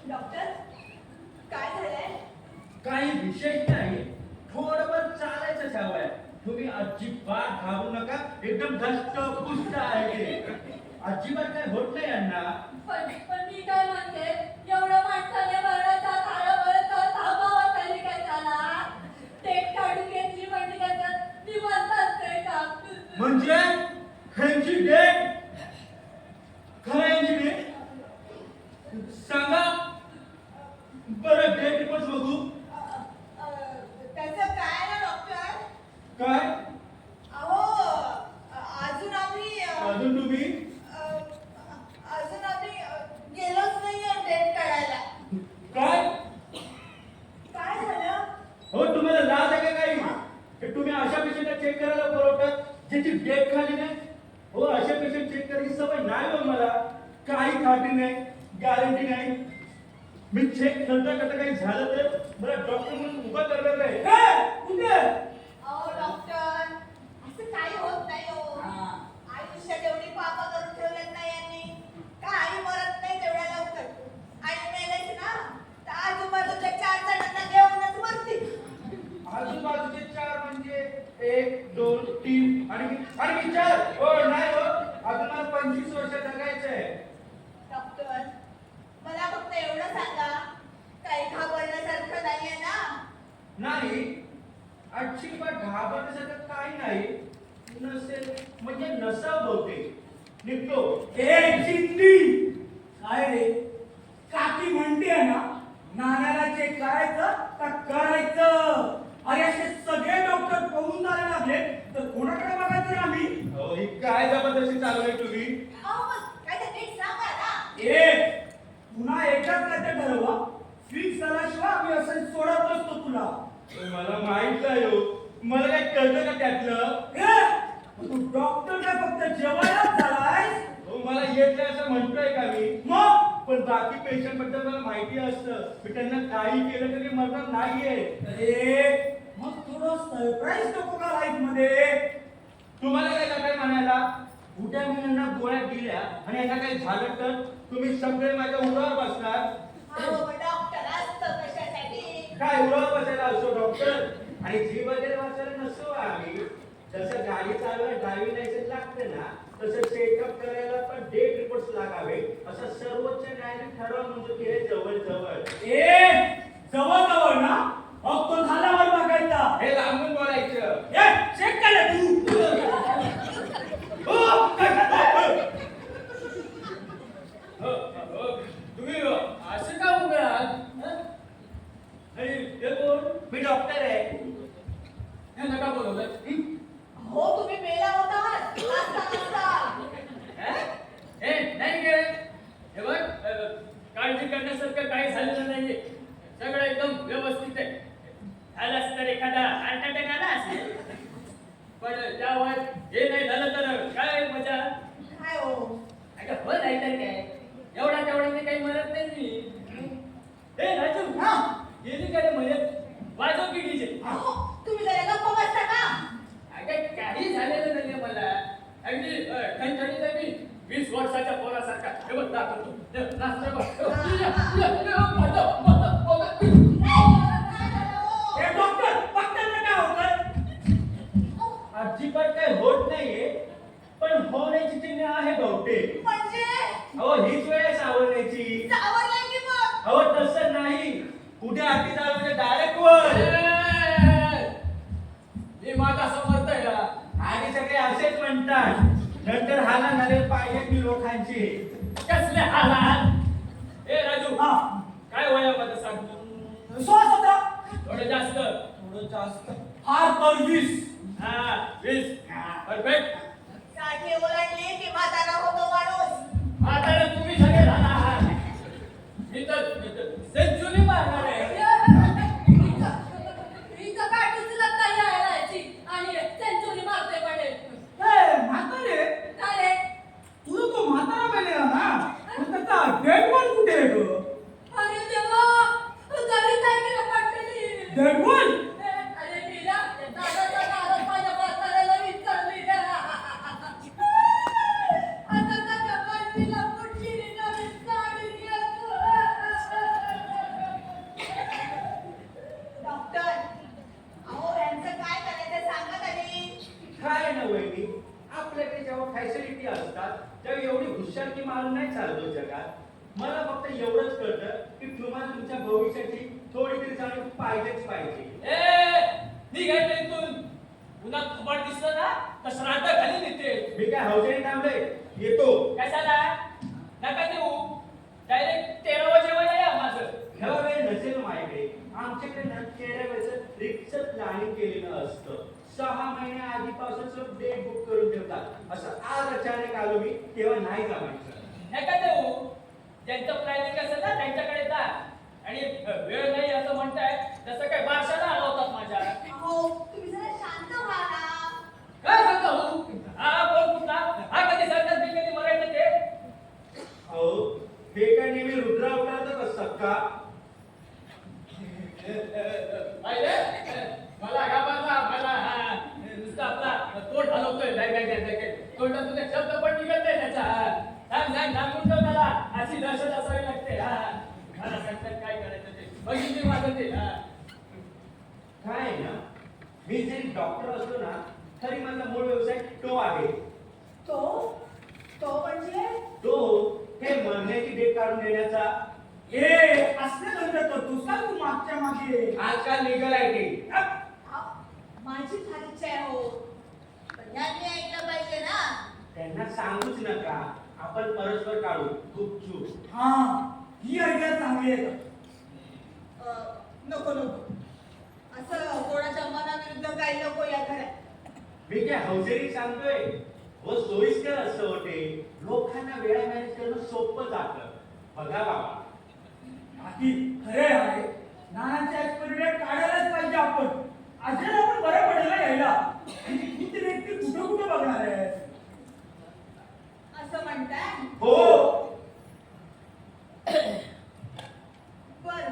Doctor काय झालंय? काही विशेष नाही, थोडंफार चालायचं हवंय. तुम्ही अजिबात घाबरू नका, एकदम धष्ट पुष्ट आहे. अजिबात काय होत नाही यांना. पण मी काय म्हणते, एवढं माणसाने मरणाचा थाळावरचा थांबावा तरी काय झाला? टेक काढून घेतली म्हणजे त्याच्यात निवांत असतंय का? म्हणजे ह्यांची डेट काय यांची डेट सांगा बरं. डेट रिपोर्ट बघू. त्याचं काय ना डॉक्टर? काय अहो अजून तुम्ही गेलोच नाहीये डेट काढायला. काय काय झालं? हो तुम्हाला लाज आहे का काही? हे तुम्ही अशा पेशंटला चेक करायला बोलवतात ज्याची डेट खाली नाही. हो अशा पेशंट चेक करायची सवय नाही हो मला. काही खात्री नाही, गॅरंटी नाही. मी चेक नंतर करता काही झालं तर मला डॉक्टर म्हणून उभा करणार नाही. कुठे अहो डॉक्टर असं काही होत नाही हो. आयुष्यात एवढी पापं करून ठेवलेत नाही यांनी. काही मरत नाही तेवढ्या लवकर. आणि मेलेच ना तर आजूबाजूच्या 4 जणांना घेऊनच मरतील. आजूबाजूचे 4 म्हणजे 1 2 3 आणि 4. हो नाही हो, अजून मला 25 वर्ष जगायचंय. डॉक्टर मला फक्त एवढं सांगा, काही घाबरण्यासारखं नाहीये ना? नाही, अजिबात घाबरण्यासारखं काही नाही. नसेल म्हणजे नसावं बहुतेक. निघतो. चिंदी काय रे? काकी म्हणते ना, नानाला चेक करायचं का करायचं? अरे असे सगळे डॉक्टर पळून जायला लागले तर कोणाकडे बघायचं आम्ही? हो ही काय जबरदस्ती चालू आहे तुम्ही? अहो मग काय ते नीट सांगा ना. पुन्हा एकदाच काय ते ठरवा. फिक्स झाल्याशिवाय आम्ही असं सोडत नसतो तुला. मला माहित नाही हो. मला काय कळतं का त्यातलं? तू डॉक्टर काय फक्त जेवायलाच झालाय? हो मला येत नाही असं म्हणतोय का मी? मग पण बाकी पेशंट बद्दल मला माहिती असतं. मी त्यांना काही केलं तरी मरणार नाहीये. अरे मग थोडं सरप्राईज नको का लाईफ मध्ये? तुम्हाला काय काय म्हणायला? उद्या मी यांना गोळ्या दिल्या आणि यांना काही झालं तर तुम्ही सगळे माझ्या उरावर बसणार. अहो डॉक्टर असतं कशासाठी? काय उरावर बसायला असतो डॉक्टर? आणि जीव वगैरे वाचायला नसतो आम्ही. जसं गाडी चालवायला ड्रायव्हिंग लायसन्स लागते ना, तसं चेकअप करायला पण डेट रिपोर्ट्स लागावे असं सर्वोच्च न्यायालयाने ठरवून मंजूर केले. जवळ जवळ जवळ ना, मग तो झाल्यावर बघायचा. हे लांबून बोलायचं. चेक कर तू. तुम्ही असं का उभे आहात? हे कोण? मी डॉक्टर आहे. हे नका बोलवलं. हो तुम्ही मेला होता नाही गे. हे बघ, काळजी करण्यासारखं काही झालेलं नाहीये. सगळं एकदम व्यवस्थित आहे. झालंच तर एखादा हार्ट अटॅक आला असेल, पण त्यावर हे नाही झालं तर काय मजा. काय हो? अगं हो नाही तर काय, एवढा तेवढ्याने काही मरत नाही मी. हे राजू, गेली का रे मयत? वाजव की डीजे. अहो तुम्ही जरा गप्प बसता का? अगं काही झालेलं नाहीये मला. अगदी ठणठणीत आहे मी. 20 वर्षाच्या पोरासारखा. हे बघ दाखवतो. नाचतोय डॉक्टर बघताना काय होतं? अजिबात काय होत नाहीये, पण होण्याची चिन्ह आहे बहुतेक. म्हणजे अहो हीच वेळ आहे सावरण्याची. सावरलाय की मग? अहो तसं नाही. उद्या आरती चालू म्हणजे डायरेक्ट वर. मी माझा समर्थ आहे का? आणि सगळे असेच म्हणतात. नंतर हाला झाले पाहिजे की लोकांची. कसले हालाल. ए राजू, काय वयामध्ये सांगतो? 16-17. थोडं जास्त. थोडं जास्त. फार तर 20. हा 20. परफेक्ट. 60 ओलांडली की म्हातारा होतो माणूस. आता तुम्ही सगळे झाला आहात. मी तर सेंचुरी मारणार आहे. इथं काय उचलत नाही यायला याची आणि सेंचुरी मारते पडेल. म्हातारे काय रे? तुला तो म्हातारा पेलेला ना, मग त्याचा डेड बॉल कुठे आहे ग? अरे देवा, घरी काय केलं पडलेली. Dead ball? अरे मीरा, दादाचा नारळ माझ्या म्हाताऱ्याला विचारली रे. आता मुलांच्या भविष्याची थोडी तरी जाणीव पाहिजेच पाहिजे. निघायचं इथून. पुन्हा थोबाड दिसलं ना तर श्राद्ध खाली देते. मी काय हौसेने थांबले, येतो. कशाला नका देऊ. डायरेक्ट 13 जेवण या माझं. ह्या वेळ नसेल माझ्याकडे. आमच्याकडे ना चेहऱ्या वेळेचं रिक्सर प्लॅनिंग केलेलं असतं. 6 महिने आधीपासून डेट बुक करून ठेवतात. असं आज अचानक आलो मी, तेव्हा नाही जमायचं. नका देऊ. ज्यांचं प्लॅनिंग असेल ना त्यांच्याकडे जा. आणि वेळ नाही असं म्हणताय जसं काय बारशाला हलवतात माझ्या. अहो तुम्ही जरा शांत व्हा ना. काय सांगता हो? हा कोण कुठला? हा कधी सांगतात मी कधी मरायचं ते? अहो हे काय नेहमी रुद्रा अवतारातच असतात का? पाहिलं? मला घाबरला मला. हा नुसतं आपला तोंड हलवतोय. काय तोंडात तुझे शब्द पण निघत नाही त्याचा. सांगून ठेव त्याला. अशी दहशत असावी लागते. मला सांगतात काय करायचं ते. बघितली माझं ते. काय आहे ना, मी जरी डॉक्टर असलो ना तरी माझा मूळ व्यवसाय तो आहे. तो तो म्हणजे तो हे मरण्याची डेट काढून देण्याचा. असले धंदे करतोस का तू मागच्या मागे? आजकाल निघाल आहे ते. माझी फार इच्छा आहे हो. पण यांनी ऐकलं पाहिजे ना. त्यांना सांगूच नका. आपण परस्पर काढू गुपचूप. हा, ही आयडिया चांगली आहे. नको नको. असं कोणाच्या मनाविरुद्ध काही नको या घरात. मी काय हौसेरी सांगतोय. हो सोयीस्कर असतं होते. लोकांना वेळा मॅनेज करणं सोपं जातं. बघा बाबा, बाकी खरे आहे. नानांच्या एक्सपायरी डेट काढायलाच पाहिजे आपण. अजून पण बरं पडेल ना यायला. आणि ही ती व्यक्ती कुठं कुठं बघणार आहे? असं म्हणताय. हो बर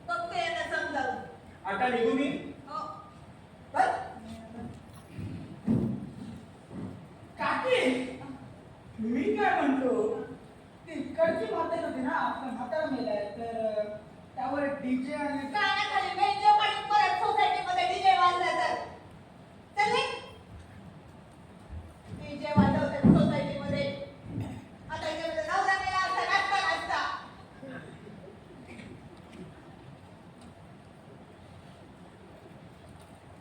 बघते यांना समजावून. आता निघू मी. हो. बर. काकी, मी काय म्हणतो, तिकडची म्हातारी होती ना, आपला म्हातारा मेलाय तर त्यावर डीजे आणि कानाखाली मेंढ्या पाडून परत सोसायटीमध्ये डीजे वाजला तर चल डीजे वाजवतात सोसायटीमध्ये. आता इथे नवरा मेला असता नाचता नाचता.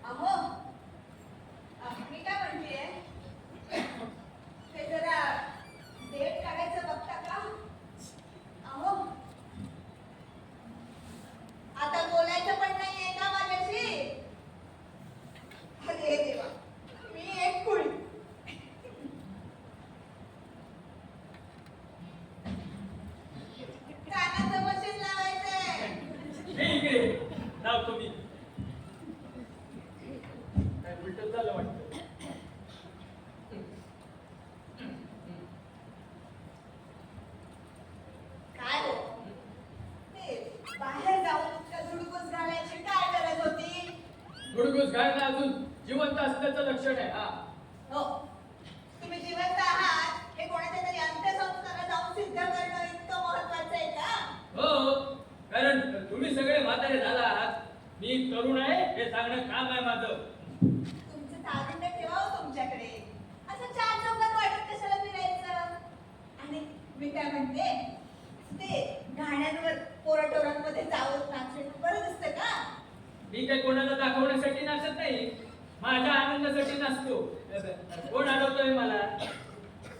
अहो मी काय म्हणतेय, ते जरा डेट काढायचं बघता का? अहो आता बोलायचं पण नाहीये का माझ्याशी? अरे देवा, मी एक कुळी. कानाचं मशीन लावायचंय. हे इकडे लावतो मी. काय उलटच झालं वाटतं. काय हो, ते बाहेर जाऊन इतका झुडकूस घालायची काय गरज होती? गुडगुस घालणं अजून जिवंत असल्याचं लक्षण आहे. हा हो, तुम्ही जिवंत आहात हे कोणाच्या तरी अंत्यसंस्कारात जाऊन सिद्ध करणं इतकं महत्वाचं आहे का? हो, कारण तुम्ही सगळे म्हातारे झाला आहात. मी तरुण आहे हे सांगणं काम आहे माझं. तुमचं तारुण्य ठेवा हो तुमच्याकडे. असं चार चौकात वाटत कशाला फिरायचं? आणि मी काय म्हणते, ते गाण्यांवर पोराटोरांमध्ये जावं नाचणं बरं दिसतं का? मी काही कोणाला दाखवण्यासाठी नाचत नाही. माझ्या आनंदासाठी नाचतो. कोण अडवतोय मला?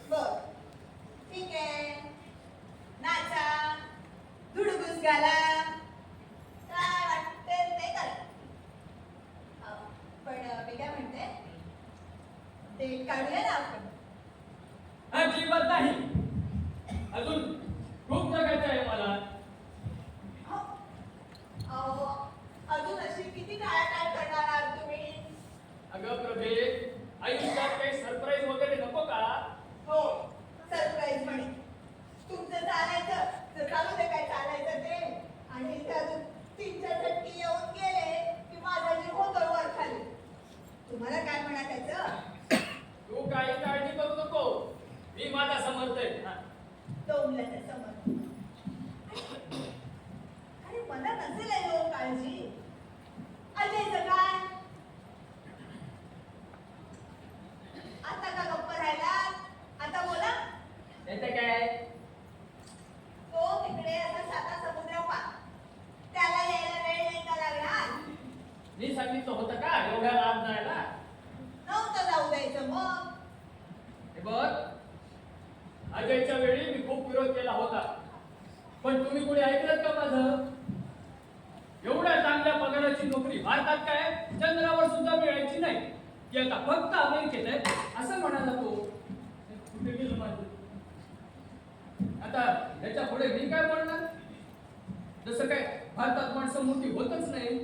बर ठीक आहे, नाचा, धुडगुस घाला, काय वाटतं ते करा. पण मी काय म्हणते, डेट काढूया ना आपण. अजिबात नाही. अजून खूप जगायचं आहे मला. अहो, अजून अशी किती टाळाटाळ करणार आहात तुम्ही? अगं प्रभे, आयुष्यात काही सरप्राईज वगैरे नको का? हो, सरप्राईज म्हणे. तुमचं चालायचं तर चालू दे काय चालायचं ते. आणि इथे अजून 3-4 झटके येऊन गेले की माझा जीव होतो वर खाली. तुम्हाला काय म्हणायचं? तू काही काळजी करू नको. मी माझा समर्थ आहे. हा. डोंबल्याच्या समोर. अरे मला नसेल आहे हो काळजी. अजयचं काय? आता का गप्प राहिला? आता बोला. त्याचं काय? तो तिकडे असा साता समुद्र तुम्ही कोणी ऐकलं का माझं? एवढ्या चांगल्या पगाराची नोकरी भारतात काय चंद्रावर सुद्धा मिळायची नाही, की आता फक्त अमेरिकेत आहे असं म्हणाला तो. कुठे गेलं माझं? आता याच्या पुढे मी काय म्हणणार? जसं काय भारतात माणसं मोठी होतच नाही,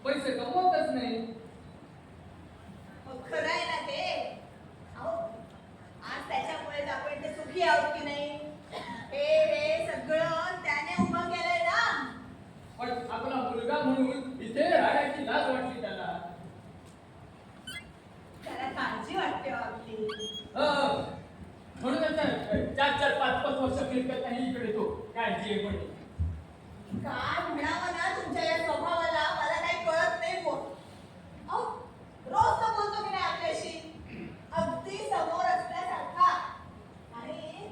पैसे कमवतच नाही. खरं आहे ना ते. अहो, आज त्याच्यामुळेच आपण ते सुखी आहोत की नाही. हे सगळं त्याने उभं केलंय ना. पण आपला मुलगा म्हणून इथे राहायची लाज वाटली त्याला. त्याला काळजी वाटते हो आपली. म्हणून आता 4-4, 5-5 वर्ष फिरकत नाही इकडे तो. काळजी आहे म्हणे. काय म्हणावं ना तुमच्या या स्वभावाला मला काही कळत नाही बोल. अहो, रोज तर बोलतो की नाही आपल्याशी, अगदी समोर असल्यासारखा. आणि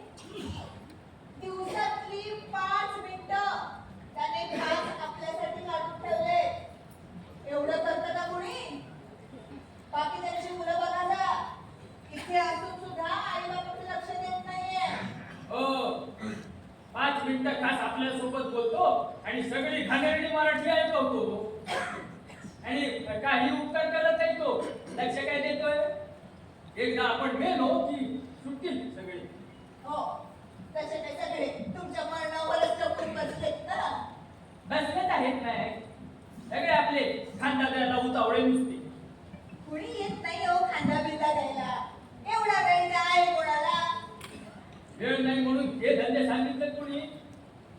दिवसातली 5 मिनिटं त्याने खास आपल्यासाठी काढून ठेवले. एवढं करतं का कोणी? बाकी त्यांची मुलं बघा जा, इथे असून सुद्धा आई बाबाचं लक्ष देत नाहीये. हो, 5 मिनिटं खास आपल्या सोबत बोलतो आणि सगळी घाणेरडी मराठी ऐकवतो. आणि काही उपकार करत नाही तो. लक्ष काय देतोय? एकदा आपण मेलो की सुट्टी सगळी. हो, तसे काही सगळे तुमच्या मरणावरच टपून बसलेत ना. बसलेच आहेत नाही सगळे आपले खांदा द्यायला उतावळे नुसते. कुणी येत नाही हो खांदा बिंदा द्यायला. एवढा वेळ काय कोणाला? वेळ नाही म्हणून हे धंदे सांगितले कोणी?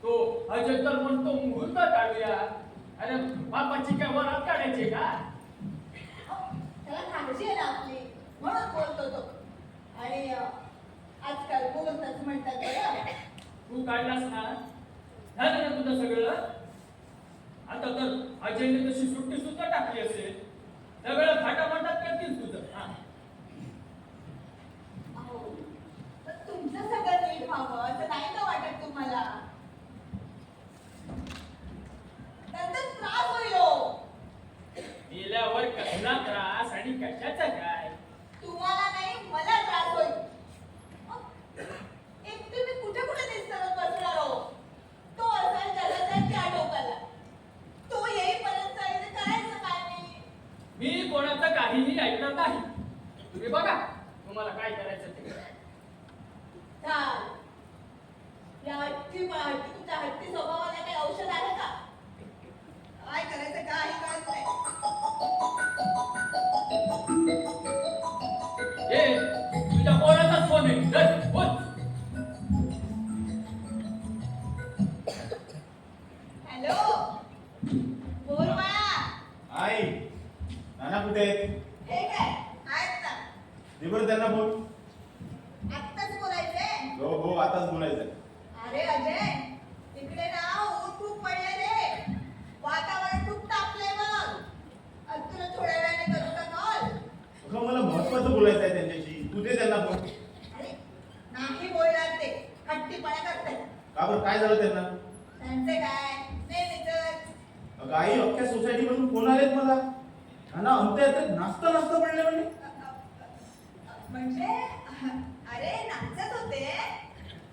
तो अजय तर म्हणतो मुहूर्त काढूया. अरे बापाची काय वरात काढायची का? त्याला काळजी आहे ना आपली, म्हणून बोलतो तो. आणि आजकाल बोलतच म्हणतात बरं. तू काढलास ना, झालं ना तुझं सगळं. आता तर अजयने तशी सुट्टी सुद्धा टाकली असेल. सगळं फाटाफाटात करतील तुझं. अहो, पण तुमचं सगळं नीट व्हावं असं नाही का वाटत तुम्हाला? नंतर त्रास होईल हो. गेल्यावर कसला त्रास आणि कशाचा काय? तुम्हाला नाही मला त्रास होईल. एक तुम्ही कुठे कुठे दिसत बसणार हो. तो असाल जगाच्या टोकाला. तो येईपर्यंत इथे करायचं काय मी कोणाचं काहीही ऐकणार नाही. तुम्ही बघा तुम्हाला काय करायचं ते. चाल. या तुमच्या हट्टी स्वभावाला काही औषध आहे का? काय करायचं काही कळत नाही. ए, तुझ्या पोराचाच फोन आहे. चल, बोल. हॅलो, बोल बाळा. आई नाना कुठे आहेत? हे काय आहेत ना? दे बरं त्यांना बोल. आत्ताच बोलायचंय? हो आताच बोलायचं. अरे अजय, इकडे ना ऊन खूप पडले रे. वातावरण खूप तापलंय बघ. तुला थोड्या वेळाने करू का कॉल? अगं मला महत्वाचं बोलायचं आहे त्यांच्याशी. तू दे त्यांना बोल. अरे नाही बोलणार ते. हट्टीपणा करतात. का बरं काय झालं त्यांना? त्यांचे काय नेहमीच. अगं आई अख्ख्या सोसायटी मधून फोन आलेत मला. नाना आमच्या इथे नाचता पडले म्हणे. म्हणजे अरे नाचत होते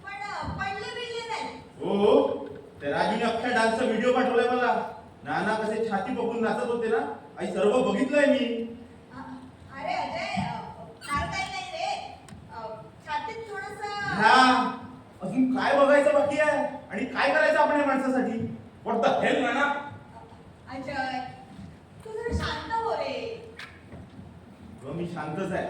पण पडले बिडले नाही. हो त्या राजीने अख्ख्या डान्सचा व्हिडिओ पाठवलाय मला. नाना कसे छाती पकडून नाचत होते ना, आई सर्व बघितलंय मी. अरे अजय, फार काही नाही रे. छातीत थोडस. हा अजून काय बघायचं बाकी आहे आणि काय करायचं आपण या माणसासाठी? व्हॉट द हेल नाना. अजय, तू जरा शांत हो रे. मी शांतच आहे,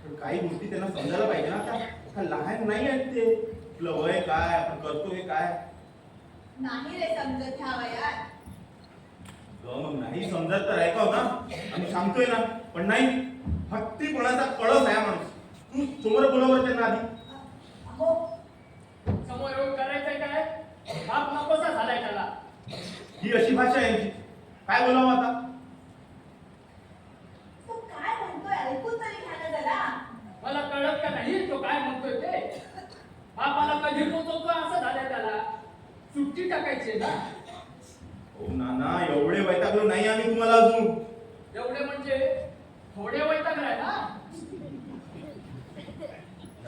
पण काही गोष्टी त्यांना समजायला पाहिजे ना. आता लहान नाही आहेत ते. आपलं वय काय, आपण करतोय काय. नाही रे समजत ह्या वयात. मग नाही समजत तर ऐकाव ना. आम्ही सांगतोय ना, पण नाही. हट्टीपणाचा कळस आहे माणूस. तू समोर बोलावर त्यांना आधी. हो, समोर येऊन करायचंय काय? बाप नकोसा झालाय त्याला. ही अशी भाषा आहे यांची. काय बोलावं आता? तू काय म्हणतोय ऐकून तरी घ्या ना जरा. मला कळत का नाही तो काय म्हणतोय ते? बापाला कधी पोचवतो असं झालंय त्याला. सुट्टी टाकायची ना. हो नाना, एवढे वैतागलो नाही आम्ही तुम्हाला अजून. एवढे म्हणजे थोडे वैतागलाय ना.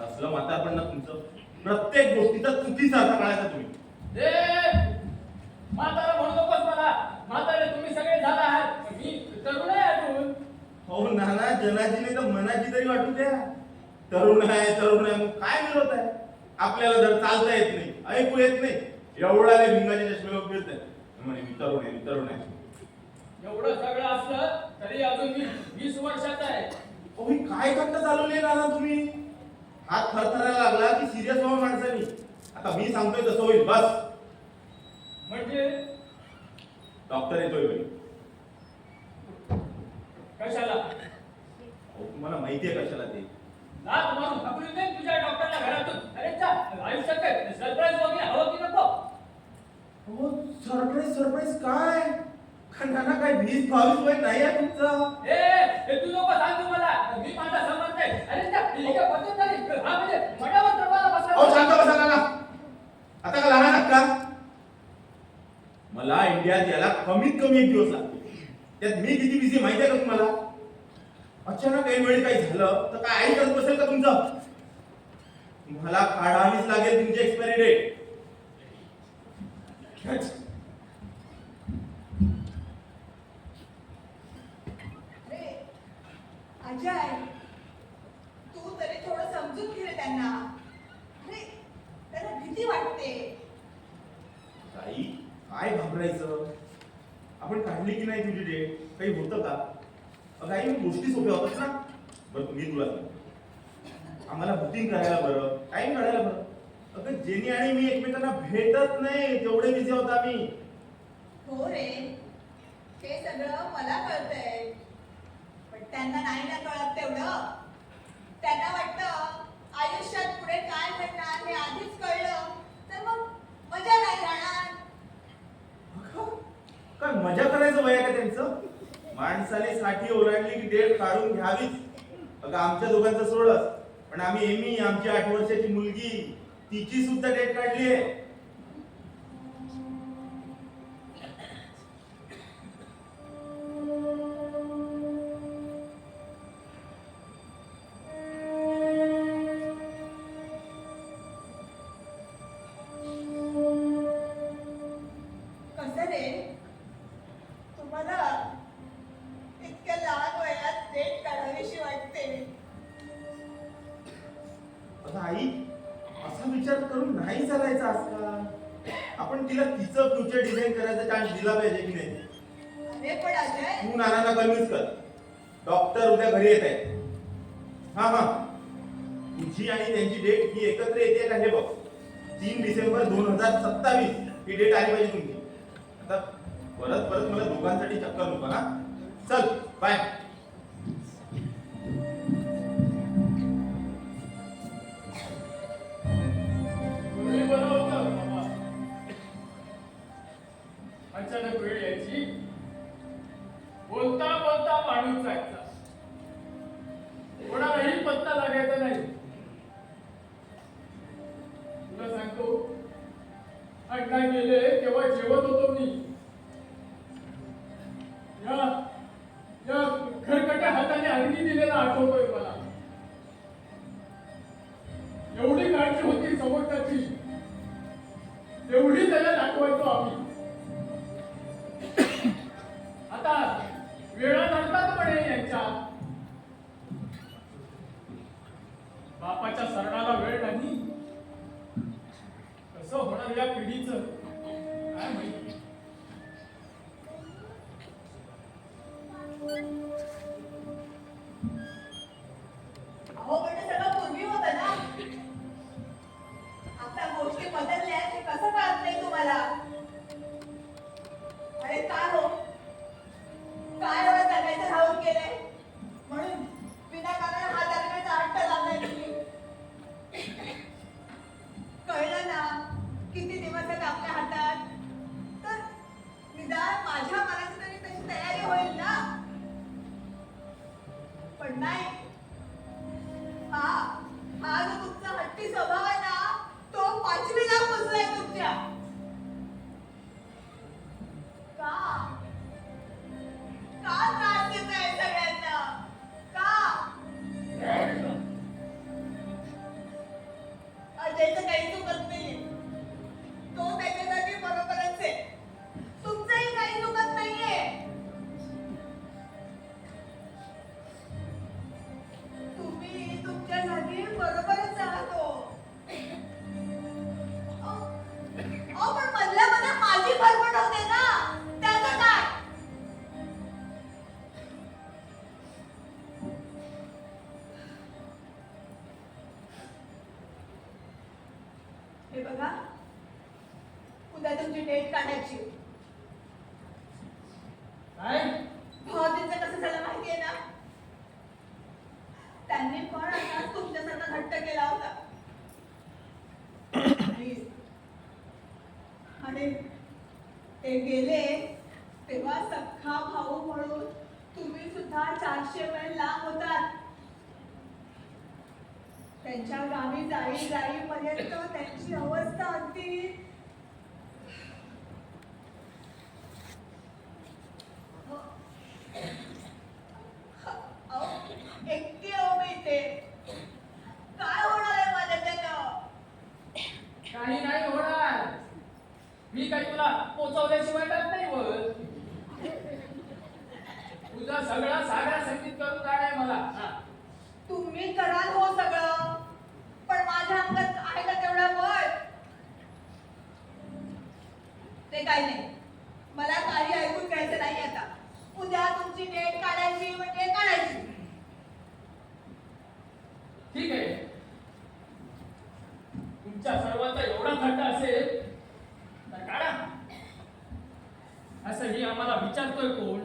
असलं म्हातारपण ना तुमचं. प्रत्येक गोष्टीचा चुकीचा अर्थ काढायचा तुम्ही. तोंडाची नाही तर मनाची तरी वाटू द्या. तरुण आहे मग काय मिळवत आहे? आपल्याला जर चालता येत नाही, ऐकू येत नाही, एवढा भिंगाचे चष्मे लोक फिरतात म्हणे मी तरुण आहे. एवढं सगळं असलं तरी अजून मी 20 वर्षाचा आहे. अहो, ही काय थट्टा चालवली दादा तुम्ही? हात थरथरायला लागला की सिरियस व्हा माणसानी. आता मी सांगतोय तसं होईल बस. म्हणजे डॉक्टर येतोय बाई. कशाला? अहो, तुम्हाला माहितीये कशाला ते? लाथ मारून हाकलून दे तुझ्या डॉक्टरला घरातून. अरे चा आयुष्यात काय सरप्राईज वगैरे हवं की नको? हो सरप्राईज काय? खंडाना काय 20-22 वय नाही आहे तुमचं? हे तू नको सांगू मला. मी माझा संबंध आहे. अरे चा ही काय पद्धत झाली? हा म्हणजे मठावर दरबारा अहो बसला. शांत बसा काका. आता का लहान आहात का? मला इंडियात याला कमीत कमी 1 दिवस लागतो. त्यात मी किती बिझी माहिती आहे का तुम्हाला? अचानक काही वेळी काही झालं तर काय आई करत बसेल का तुमचं? तुम्हाला काढावीच लागेल तुमची एक्सपायरी डेट. अरे अजय, तू तरी थोडं समजून घे रे त्यांना. अरे त्यांना भीती वाटते. ताई काय घाबरायचं? आपण काढली की नाही तुझी डेट? काही होतं का? काही गोष्टी सोप्या होतात ना. बरं मी तुला सांगतो, आम्हाला बुकिंग करायला बरं, टाइम काढायला बरं. अगं जेनी आणि मी एकमेकांना भेटत नाही, तेवढे बिझी होत आम्ही. हो रे, हे सगळं मला कळतंय, पण त्यांना नाही ना कळत तेवढं. त्यांना वाटतं आयुष्यात पुढे काय घडणार हे आधीच कळलं तर मग मजा नाही राहणार. अगं, काय मजा करायचं वय आहे का त्यांचं? माणसाने साठी ओलांडली की डेट काढून घ्यावीच. अगं आमच्या दोघांचं सोडस, पण आम्ही एमी आमची 8 वर्षाची मुलगी तिची सुद्धा डेट काढली आहे. कसं रे, तुम्हाला इतक्या लहान वयात डेट काढावीशी वाटते? अगं आई, असा विचार करून नाही चालायचा आजकाल. आपण तिला तिचं फ्युचर डिझाईन करायचा चान्स दिला पाहिजे की नाही? अरे पण अजय, तू नानांना कन्व्हिन्स कर. डॉक्टर उद्या घरी येत आहे. हा तुझी आणि त्यांची डेट ही एकत्र येते का हे बघ. 3 डिसेंबर 2027 ही डेट आली पाहिजे तुमची. आता परत मला दोघांसाठी चक्कर नको ना. चल बाय. पूर्वी बरं होतं बाबा. अचानक वेळ यायची, बोलता बोलता माणूस जायचा, कोणालाही पत्ता लागायचा नाही. तुला सांगतो, अण्णा गेले तेव्हा जेवत होतो मी. या खरकट्या हाताने अग्नी दिलेला आठवतोय मला. एवढी काळजी होती समोरच्याची, एवढी त्याला दाखवायचो आम्ही. आता वेळा नसतात म्हणे यांच्या. बापाच्या सरणाला वेळ नाही. कसं होणार या पिढीचं काय माहिती. अहो पण ते सगळं पूर्वी होतं ना. आता गोष्टी बदलल्या हे कसं कळत नाही तुम्हाला? अरे काय हो, काय एवढं जगायचं राहून गेलंय म्हणून विनाकारण हा जगण्याचा हट्ट लावलाय तुम्ही. कळलं ना किती दिवस आहेत आपल्या हातात, तर माझी फरफट होते ना, त्याचं काय? हे बघा, उद्या तुमची डेट काढायची. काय भावतीचं कसं झालं माहितीये ना, त्यांनी पण असाच तुमच्यासारखा घट्ट केला होता. आणि ते गेले तेव्हा सख्खा भाऊ म्हणून तुम्ही सुद्धा 400 मैल लांब होतात. त्यांच्या गावी जाईपर्यंत त्यांची अवस्था अगदी एकटी मी इथे. काय होणार आहे माझ्याच्यानं? काही नाही होणार. मी काही तुला पोचवल्याशिवाय जात नाही वर. तुझा सगळा सागरा संगीत करून जाणार मला. हा. तुम्ही कराल हो सगळं, पण माझ्या अंगात आहे का तेवढं बळ? ते काही नाही, मला काही ऐकून घ्यायचं नाही आता. उद्या तुमची डेट काढायची म्हणजे काढायची. ठीक आहे. तुमच्या सर्वांचा एवढा थट्टा असेल तर काढा. असं ही आम्हाला विचारतोय कोण?